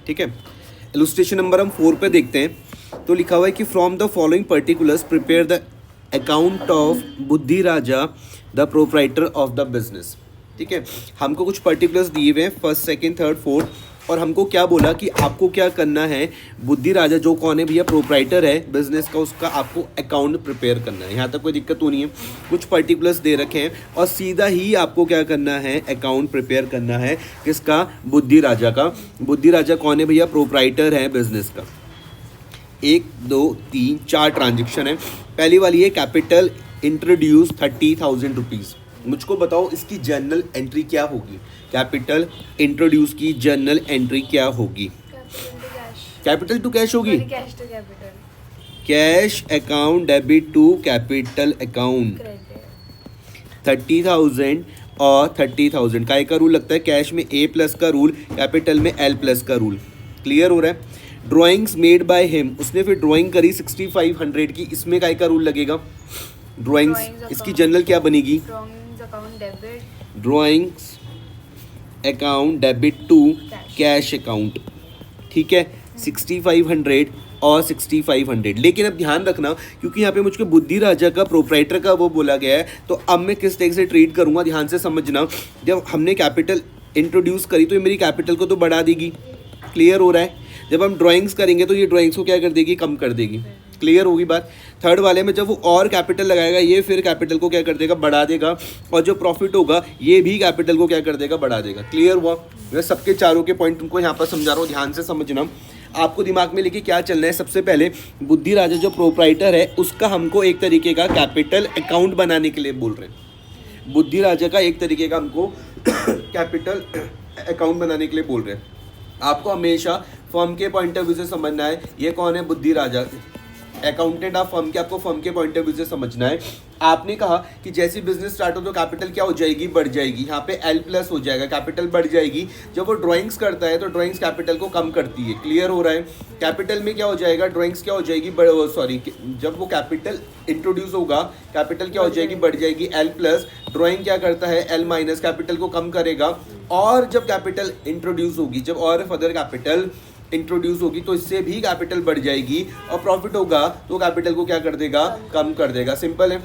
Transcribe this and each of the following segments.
ठीक है। Illustration number हम 4 पे देखते हैं। तो लिखा हुआ है कि from the following particulars prepare the account of Buddhi Raja the proprietor of the business. ठीक है, हमको कुछ पर्टिकुलर्स दिए हुए हैं, फर्स्ट सेकंड थर्ड फोर्थ, और हमको क्या बोला कि आपको क्या करना है, बुद्धि राजा जो कौन है भैया, प्रोप्राइटर है बिजनेस का, उसका आपको अकाउंट प्रिपेयर करना है। यहाँ तक कोई दिक्कत तो नहीं है। कुछ पर्टिकुलर्स दे रखे हैं और सीधा ही आपको क्या करना है, अकाउंट प्रिपेयर करना है। किसका? बुद्धि राजा का। बुद्धि राजा कौन है भैया? प्रोप्राइटर है बिजनेस का। 1 2 3 4 ट्रांजेक्शन है। पहली वाली है कैपिटल इंट्रोड्यूस 30,000 रुपीज़। मुझको बताओ इसकी जर्नल एंट्री क्या होगी? कैपिटल इंट्रोड्यूस की जर्नल एंट्री क्या होगी? कैपिटल टू कैश होगी। Cash to capital, cash account debit to capital account. 30,000 और 30,000 का एक का रूल लगता है, कैश में A प्लस का रूल, कैपिटल में L प्लस का रूल। क्लियर हो रहा है? ड्राइंग्स मेड बाय हिम, उसने फिर ड्राइंग करी 6500 की, इसमें का रूल लगेगा? ड्राइंग्स, इसकी जनरल क्या बनेगी? Drawings account debit to cash account. ठीक है, 6500 और 6500। लेकिन अब ध्यान रखना, क्योंकि यहाँ पे मुझको बुद्धि राजा का प्रोप्राइटर का वो बोला गया है, तो अब मैं किस तरीके से ट्रीट करूँगा, ध्यान से समझना। जब हमने कैपिटल इंट्रोड्यूस करी तो ये मेरी कैपिटल को तो बढ़ा देगी। क्लियर हो रहा है? जब हम ड्राइंग्स करेंगे तो ये ड्राइंग्स को क्या कर देगी? कम कर देगी। क्लियर होगी बात? थर्ड वाले में जब वो और कैपिटल लगाएगा, ये फिर कैपिटल को क्या कर देगा? बढ़ा देगा। और जो प्रॉफिट होगा ये भी कैपिटल को क्या कर देगा? बढ़ा देगा। क्लियर हुआ? मैं सबके चारों के पॉइंट तुमको यहाँ पर समझा रहा हूँ, ध्यान से समझना। आपको दिमाग में लेके क्या चलना है, सबसे पहले बुद्धि राजा जो प्रोप्राइटर है उसका हमको एक तरीके का कैपिटल अकाउंट बनाने के लिए बोल रहे हैं। बुद्धि राजा का एक तरीके का हमको कैपिटल अकाउंट बनाने के लिए बोल रहे हैं। आपको हमेशा फर्म के पॉइंट ऑफ व्यू से समझना है, ये कौन है? बुद्धि राजा, अकाउंटेंट ऑफ फर्म के, आपको फर्म के पॉइंट ऑफ व्यू से समझना है। आपने कहा कि जैसी बिजनेस स्टार्ट हो तो कैपिटल क्या हो जाएगी? बढ़ जाएगी। यहाँ पे L प्लस हो जाएगा, कैपिटल बढ़ जाएगी। जब वो ड्राइंग्स करता है तो ड्राइंग्स कैपिटल को कम करती है। क्लियर हो रहा है? कैपिटल में क्या हो जाएगा? ड्राइंग्स क्या हो जाएगी? सॉरी, जब वो कैपिटल इंट्रोड्यूस होगा, कैपिटल क्या हो जाएगी? बढ़ जाएगी। L प्लस, ड्राइंग क्या करता है? L माइनस, कैपिटल को कम करेगा। और जब कैपिटल इंट्रोड्यूस होगी, जब और फर्दर कैपिटल इंट्रोड्यूस होगी तो इससे भी कैपिटल बढ़ जाएगी, और प्रॉफिट होगा तो कैपिटल को क्या कर देगा? कम कर देगा। सिंपल है।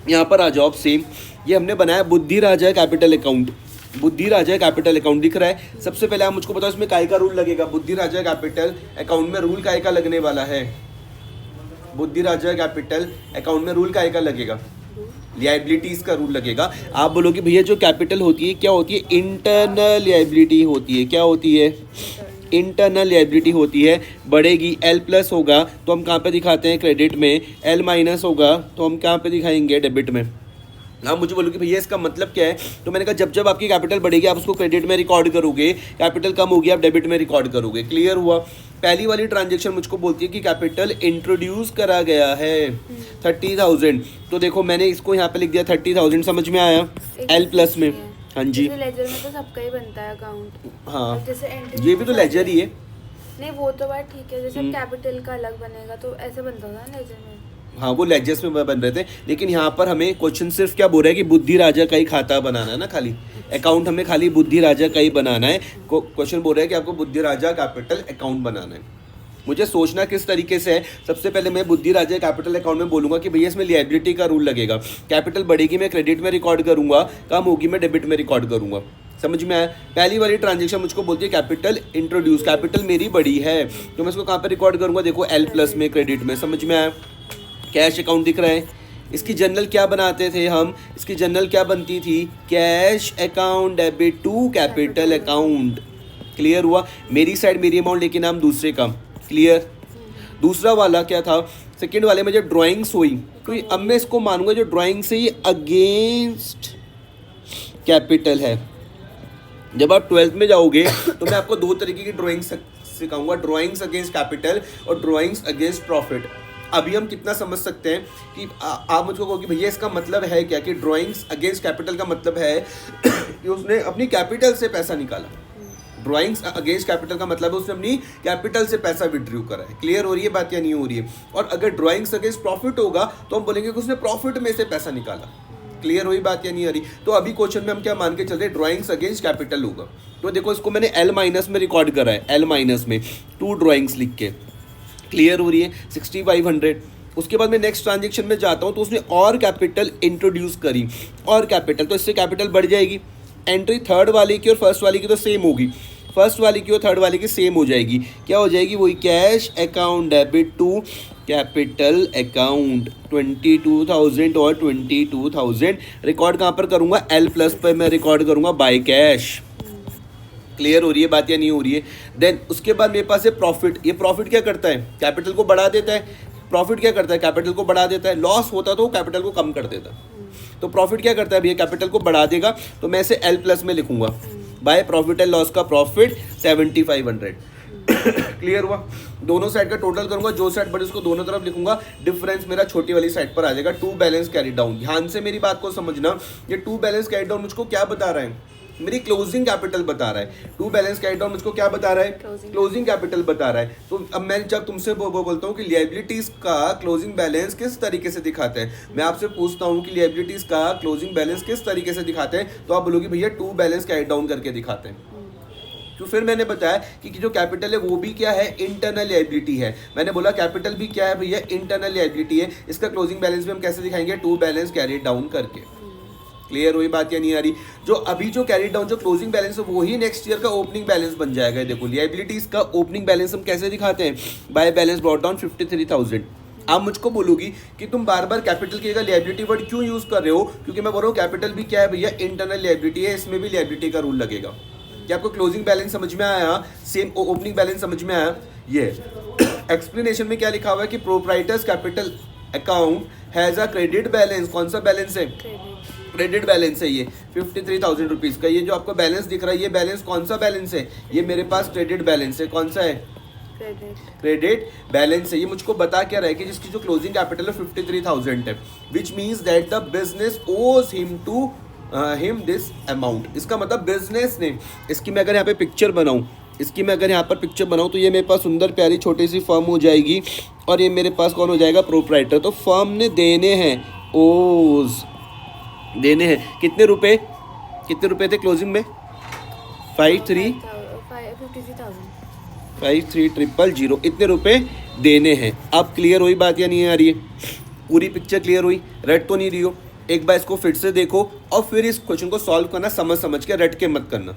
यहाँ पर आ जाओ सेम, ये हमने बनाया बुद्धि राजा कैपिटल अकाउंट। बुद्धि राजा कैपिटल अकाउंट दिख रहा है। सबसे पहले आप मुझको बताओ इसमें काय का रूल लगेगा? बुद्धि राजा कैपिटल अकाउंट में रूल काय का लगने वाला है? बुद्धि राजा कैपिटल अकाउंट में रूल काय का लगेगा? लायबिलिटीज का रूल लगेगा। आप बोलोगे भैया जो कैपिटल होती है क्या होती है? इंटरनल लायबिलिटी होती है। क्या होती है? इंटरनल लायबिलिटी होती है। बढ़ेगी। L प्लस होगा तो हम कहाँ पे दिखाते हैं? क्रेडिट में। L माइनस होगा तो हम कहाँ पे दिखाएंगे? डेबिट में। आप मुझे बोलोगे भैया इसका मतलब क्या है? तो मैंने कहा जब जब आपकी कैपिटल बढ़ेगी आप उसको क्रेडिट में रिकॉर्ड करोगे, कैपिटल कम होगी आप डेबिट में रिकॉर्ड करोगे। क्लियर हुआ? पहली वाली ट्रांजेक्शन मुझको बोलती है कि कैपिटल इंट्रोड्यूस करा गया है 30,000। तो देखो मैंने इसको यहाँ पे लिख दिया 30,000, समझ में आया? L प्लस में। हाँ जी, लेजर में तो सबका ही बनता है अकाउंट। हाँ, जैसे ये भी तो लेजर ही है। नहीं, वो तो बात ठीक है, जैसे कैपिटल का अलग बनेगा तो ऐसे बनता था ना लेजर में। हाँ, वो लेजर्स में बन रहे थे, लेकिन यहाँ पर हमें क्वेश्चन सिर्फ क्या बोल रहा है कि बुद्धि राजा का ही खाता बनाना है ना, खाली अकाउंट हमें खाली बुद्धि राजा का ही बनाना है। क्वेश्चन बोल रहा है कि आपको बुद्धि राजा कैपिटल अकाउंट बनाना है। मुझे सोचना किस तरीके से है, सबसे पहले मैं बुद्धि राजा कैपिटल अकाउंट में बोलूंगा कि भैया इसमें लायबिलिटी का रूल लगेगा। कैपिटल बढ़ेगी मैं क्रेडिट में रिकॉर्ड करूंगा, कम होगी मैं डेबिट में रिकॉर्ड करूंगा। समझ में आया? पहली वाली ट्रांजेक्शन मुझको बोलती है कैपिटल इंट्रोड्यूस, कैपिटल मेरी बड़ी है तो मैं इसको कहाँ पर रिकॉर्ड करूंगा? देखो L प्लस में, क्रेडिट में। समझ में आया? कैश अकाउंट दिख रहा है। इसकी जनरल क्या बनाते थे हम? इसकी जनरल क्या बनती थी? Cash account debit to capital account. Clear हुआ? मेरी साइड मेरी अमाउंट लेकिन हम दूसरे का। क्लियर? दूसरा वाला क्या था? सेकेंड वाले में जब ड्राइंग्स हुई तो अब मैं इसको मानूंगा जो ड्राइंग से ही अगेंस्ट कैपिटल है। जब आप 12th में जाओगे तो मैं आपको दो तरीके की ड्राइंग्स सिखाऊंगा, ड्राइंग्स अगेंस्ट कैपिटल और ड्राइंग्स अगेंस्ट प्रॉफिट। अभी हम कितना समझ सकते हैं कि आप मुझको कहोगे भैया इसका मतलब है क्या कि ड्राइंग्स अगेंस्ट कैपिटल का मतलब है कि उसने अपनी कैपिटल से पैसा निकाला। ड्राइंग्स अगेंस्ट कैपिटल का मतलब है उसने अपनी कैपिटल से पैसा विड्रॉ करा है। क्लियर हो रही है बात या नहीं हो रही है? और अगर ड्राइंग्स अगेंस्ट प्रॉफिट होगा तो हम बोलेंगे कि उसने प्रॉफिट में से पैसा निकाला। क्लियर हुई बात या नहीं आ रही? तो अभी क्वेश्चन में हम क्या मान के चल रहे, ड्राइंग्स अगेंस्ट कैपिटल होगा। तो देखो इसको मैंने L माइनस में रिकॉर्ड करा है, L माइनस में 2 ड्राइंग्स लिख के। क्लियर हो रही है? 6500। उसके बाद मैं नेक्स्ट ट्रांजेक्शन में जाता हूँ तो उसने और कैपिटल इंट्रोड्यूस करी, और कैपिटल, तो इससे कैपिटल बढ़ जाएगी। एंट्री थर्ड वाले की और फर्स्ट वाले की तो सेम होगी, फर्स्ट वाली की और थर्ड वाली की सेम हो जाएगी। क्या हो जाएगी? वही cash account debit to capital account 22,000 और 22,000 रिकॉर्ड कहाँ पर करूँगा? L प्लस पर मैं रिकॉर्ड करूँगा बाय कैश। क्लियर हो रही है बात या नहीं हो रही है? देन उसके बाद मेरे पास है प्रॉफिट। ये प्रॉफिट क्या करता है? कैपिटल को बढ़ा देता है। प्रॉफिट क्या करता है? कैपिटल को बढ़ा देता है। लॉस होता तो कैपिटल को कम कर देता। तो प्रॉफिट क्या करता है भैया? कैपिटल को बढ़ा देगा। तो मैं इसे L प्लस में लिखूंगा, बाय प्रॉफिट एंड लॉस का प्रॉफिट 7500। क्लियर हुआ? दोनों साइड का टोटल करूंगा, जो साइड बड़े उसको दोनों तरफ लिखूंगा, डिफरेंस मेरा छोटी वाली साइड पर आ जाएगा। 2 बैलेंस कैरी डाउन। ध्यान से मेरी बात को समझना, ये 2 बैलेंस कैरी डाउन मुझको क्या बता रहा है? मेरी क्लोजिंग कैपिटल बता रहा है। 2 बैलेंस कैरी डाउन मुझको क्या बता रहा है? क्लोजिंग कैपिटल बता रहा है। तो अब मैं जब तुमसे बोलता हूँ कि लिएबिलिटीज का क्लोजिंग बैलेंस किस तरीके से दिखाते हैं, मैं आपसे पूछता हूँ कि लिएबिलिटीज का क्लोजिंग बैलेंस किस तरीके से दिखाते हैं, तो आप बोलोगे भैया 2 बैलेंस कैरी डाउन करके दिखाते हैं। तो फिर मैंने बताया कि जो कैपिटल है वो भी क्या है? इंटरनल लायबिलिटी है। मैंने बोला कैपिटल भी क्या है भैया? इंटरनल लायबिलिटी है। इसका क्लोजिंग बैलेंस भी हम कैसे दिखाएंगे? 2 बैलेंस कैरी डाउन करके। क्लियर हुई बात या नहीं आ रही? जो अभी जो कैरी डाउन जो क्लोजिंग बैलेंस है वही नेक्स्ट ईयर का ओपनिंग बैलेंस बन जाएगा। देखो लायबिलिटीज का ओपनिंग बैलेंस हम कैसे दिखाते हैं? By balance brought down 53,000। आप मुझको बोलोगी कि तुम बार बार कैपिटल की जगह लायबिलिटी वर्ड क्यों यूज कर रहे हो? क्योंकि मैं बोल रहा हूँ कैपिटल भी क्या है भैया? इंटरनल लायबिलिटी है, इसमें भी लायबिलिटी का रूल लगेगा। क्या आपको क्लोजिंग बैलेंस समझ में आया? सेम ओपनिंग बैलेंस समझ में आया? ये एक्सप्लेनेशन में क्या लिखा हुआ है कि proprietors capital account has a credit balance. कौन सा बैलेंस है? क्रेडिट बैलेंस है ये 53,000 रुपीज़ का। ये जो आपको बैलेंस दिख रहा है, ये बैलेंस कौन सा बैलेंस है? ये मेरे पास क्रेडिट बैलेंस है। कौन सा है? क्रेडिट बैलेंस है। ये मुझको बता क्या रहा है कि जिसकी जो क्लोजिंग कैपिटल है 53,000 है, which means that the business owes him to him this amount. इसका मतलब बिजनेस ने, इसकी मैं अगर यहाँ पे पिक्चर बनाऊँ, इसकी मैं अगर यहाँ पर पिक्चर बनाऊँ तो ये मेरे पास सुंदर प्यारी छोटी सी फर्म हो जाएगी, और ये मेरे पास कौन हो जाएगा? प्रोप्राइटर। तो फर्म ने देने हैं, ओज देने हैं कितने रुपए? कितने रुपए थे क्लोजिंग में? 53,000 इतने रुपए देने हैं। अब क्लियर हुई बात या नहीं आ रही है? पूरी पिक्चर क्लियर हुई? रट तो नहीं रही हो? एक बार इसको फिर से देखो और फिर इस क्वेश्चन को सॉल्व करना, समझ के रट के मत करना।